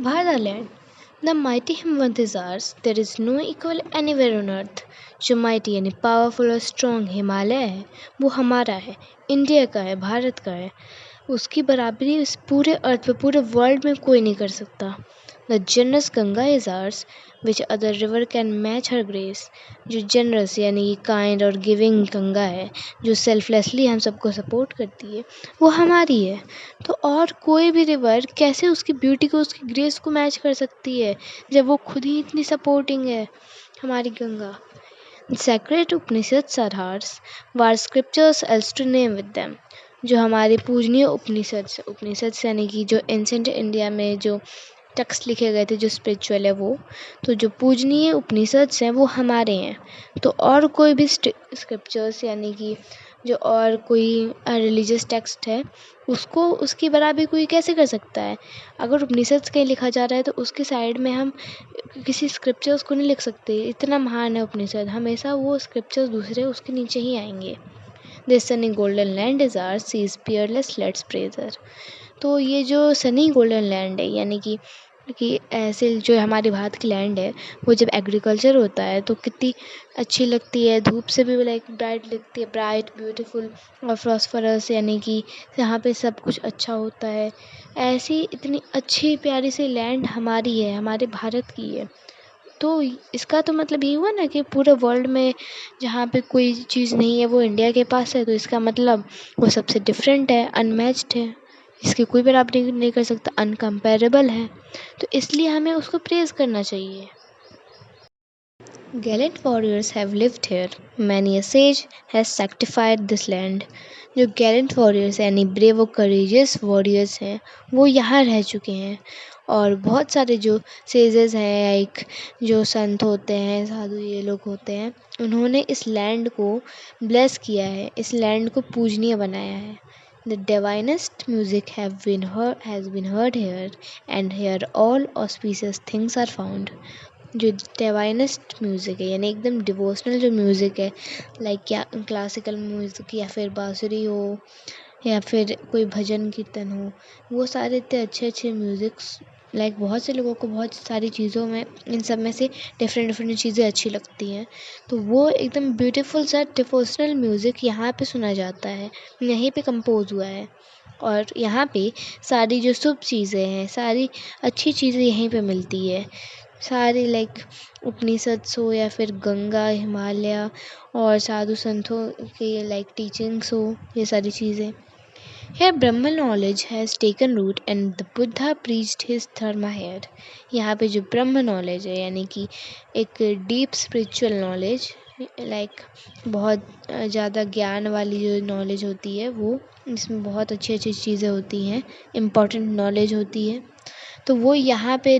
Bharaland, the mighty Himawant is ours. There is no equal anywhere on earth. जो mighty यानी powerful और strong Himalaya है वो हमारा है, इंडिया का है, भारत का है. उसकी बराबरी इस पूरे अर्थ पे पूरे वर्ल्ड में कोई नहीं कर सकता. The generous Ganga is ours, which other river can match her grace. जो generous यानी कि kind और giving गंगा है, जो selflessly हम सबको support करती है, वो हमारी है. तो और कोई भी रिवर कैसे उसकी ब्यूटी को उसकी ग्रेस को मैच कर सकती है जब वो खुद ही इतनी सपोर्टिंग है, हमारी Ganga. Sacred Upanishads are ours, were scriptures else to name with them. जो हमारे पूजनीय उपनिषद यानी कि जो एंशेंट इंडिया में जो टेक्स्ट लिखे गए थे जो स्पिरिचुअल है वो, तो जो पूजनीय उपनिषद्स हैं वो हमारे हैं. तो और कोई भी स्क्रिप्चर्स यानी कि जो और कोई रिलीजियस टेक्स्ट है उसको उसकी बराबरी कोई कैसे कर सकता है. अगर उपनिषद कहीं लिखा जा रहा है तो उसके साइड में हम किसी स्क्रिप्चर्स को नहीं लिख सकते. इतना महान है उपनिषद, हमेशा वो स्क्रिप्चर्स दूसरे उसके नीचे ही आएंगे. This sunny golden land is our sea is peerless let's praise her. तो ये जो सनी गोल्डन लैंड है यानी कि ऐसे जो हमारे भारत की लैंड है वो जब एग्रीकल्चर होता है तो कितनी अच्छी लगती है. धूप से भी लाइक ब्राइट लगती है, ब्राइट ब्यूटीफुल और प्रॉस्परस यानी कि यहाँ पे सब कुछ अच्छा होता है. ऐसी इतनी अच्छी प्यारी सी लैंड हमारी है, हमारे भारत की है. तो इसका तो मतलब ये हुआ ना कि पूरे वर्ल्ड में जहाँ पे कोई चीज़ नहीं है वो इंडिया के पास है. तो इसका मतलब वो सबसे डिफरेंट है, अनमैच्ड है, इसकी कोई बराबरी नहीं कर सकता, अनकम्पेरेबल है. तो इसलिए हमें उसको प्रेज़ करना चाहिए. Gallant warriors have lived here. Many a sage has sanctified this land. जो गैलेंट वॉरियर्स यानी ब्रेव और करेजियस वॉरियर्स हैं वो यहाँ रह चुके हैं. और बहुत सारे जो सेजेस हैं लाइक जो संत होते हैं, साधु ये लोग होते हैं, उन्होंने इस लैंड को ब्लेस किया है, इस लैंड को पूजनीय बनाया है. The divinest music has been heard here, and here all auspicious things are found. जो डिवाइनेस्ट म्यूज़िक है यानी एकदम डिवोशनल जो म्यूज़िक है, लाइक क्या क्लासिकल म्यूज़िक या फिर बांसुरी हो या फिर कोई भजन कीर्तन हो, वो सारे इतने अच्छे अच्छे म्यूज़िक्स, लाइक बहुत से लोगों को बहुत सारी चीज़ों में इन सब में से डिफरेंट डिफरेंट चीज़ें अच्छी लगती हैं. तो वो एकदम ब्यूटीफुल सा डिवोशनल म्यूज़िक यहाँ पे सुना जाता है, यहीं पे कंपोज हुआ है. और यहाँ पे सारी जो शुभ चीज़ें हैं, सारी अच्छी चीज़ें यहीं पे मिलती है. सारी लाइक उपनिषद्स हो या फिर गंगा, हिमालय और साधु संतों के लाइक टीचिंग्स हो, ये सारी चीज़ें. Here Brahma knowledge has taken root and the Buddha preached his dharma here. यहाँ पे जो ब्रह्म नॉलेज है यानी कि एक डीप स्पिरिचुअल नॉलेज, लाइक बहुत ज़्यादा ज्ञान वाली जो नॉलेज होती है वो, इसमें बहुत अच्छी अच्छी चीज़ें होती हैं, इम्पॉर्टेंट नॉलेज होती है. तो वो यहाँ पे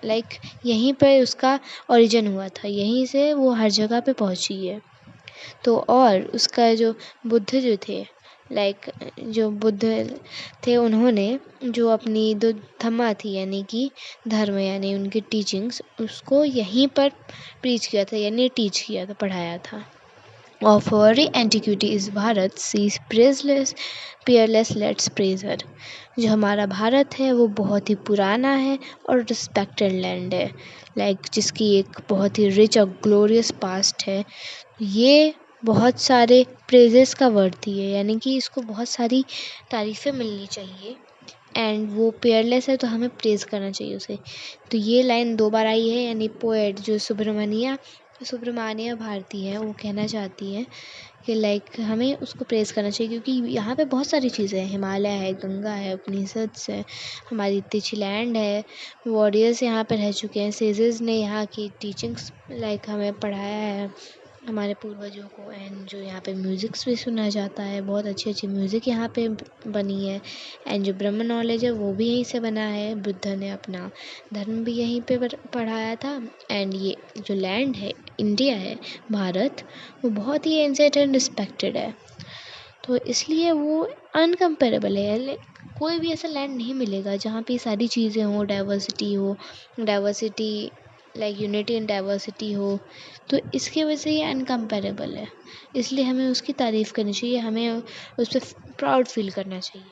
लाइक यहीं पर उसका ओरिजिन हुआ था, यहीं से वो हर जगह पे पहुँची है. तो और उसका जो बुद्ध जो थे, लाइक जो बुद्ध थे उन्होंने जो अपनी जो धम्मा थी यानी कि धर्म यानी उनकी टीचिंग्स, उसको यहीं पर प्रीच किया था यानी टीच किया था, पढ़ाया था. Of very antiquity is Bharat, C praiseless peerless let's praise her. जो हमारा भारत है वो बहुत ही पुराना है और रिस्पेक्टेड लैंड है, लाइक जिसकी एक बहुत ही रिच और ग्लोरियस पास्ट है. ये बहुत सारे प्रेजेस का वर्दी है यानी कि इसको बहुत सारी तारीफ़ें मिलनी चाहिए. एंड वो पेयरलेस है तो हमें प्रेज़ करना चाहिए उसे. तो ये लाइन 2 बार आई है यानी पोएट जो सुब्रमण्या भारती है वो कहना चाहती है कि लाइक हमें उसको प्रेज़ करना चाहिए क्योंकि यहाँ पे बहुत सारी चीज़ें हैं, हिमालय है, गंगा है, उपनिषद्स है, हमारी इतनी अच्छी लैंड है, वॉरियर्स यहाँ पे रह चुके हैं, सेजेस ने यहाँ की टीचिंग्स लाइक हमें पढ़ाया है हमारे पूर्वजों को. एंड जो यहाँ पे म्यूज़िक्स भी सुना जाता है, बहुत अच्छी अच्छी म्यूज़िक यहाँ पे बनी है. एंड जो ब्रह्म नॉलेज है वो भी यहीं से बना है, बुद्ध ने अपना धर्म भी यहीं पे पढ़ाया था. एंड ये जो लैंड है, इंडिया है, भारत, वो बहुत ही एंसेंट एंड रिस्पेक्टेड है. तो इसलिए वो अनकम्पेरेबल है. कोई भी ऐसा लैंड नहीं मिलेगा जहाँ पे सारी चीज़ें हों, diversity like unity and diversity हो. तो इसकी वजह से ये अनकम्पेरेबल है, इसलिए हमें उसकी तारीफ़ करनी चाहिए, हमें उस पर प्राउड फील करना चाहिए.